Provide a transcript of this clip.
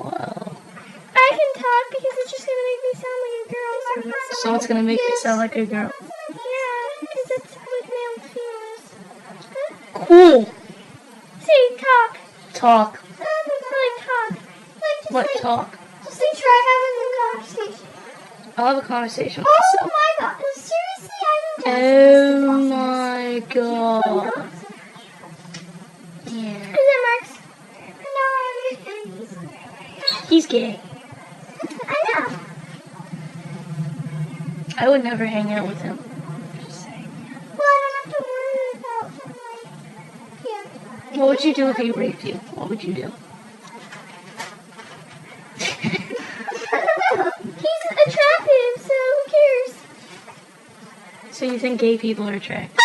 Wow. I can talk because it's just gonna make me sound like a girl. So it's gonna make me sound like a girl. Yeah, because it's like male and females. Cool. See, talk. Talk. Like talk. What talk? Just like try having a conversation. I'll have a conversation with Oh myself. my god. Seriously, I don't Oh my god. Yeah. Is it Mark's? No, He's gay. I know. I would never hang out with him. Just saying. Well, I don't have to worry about him, like, yeah. What would you do if he raped you? What would you do? He's attractive, so who cares? So you think gay people are attractive?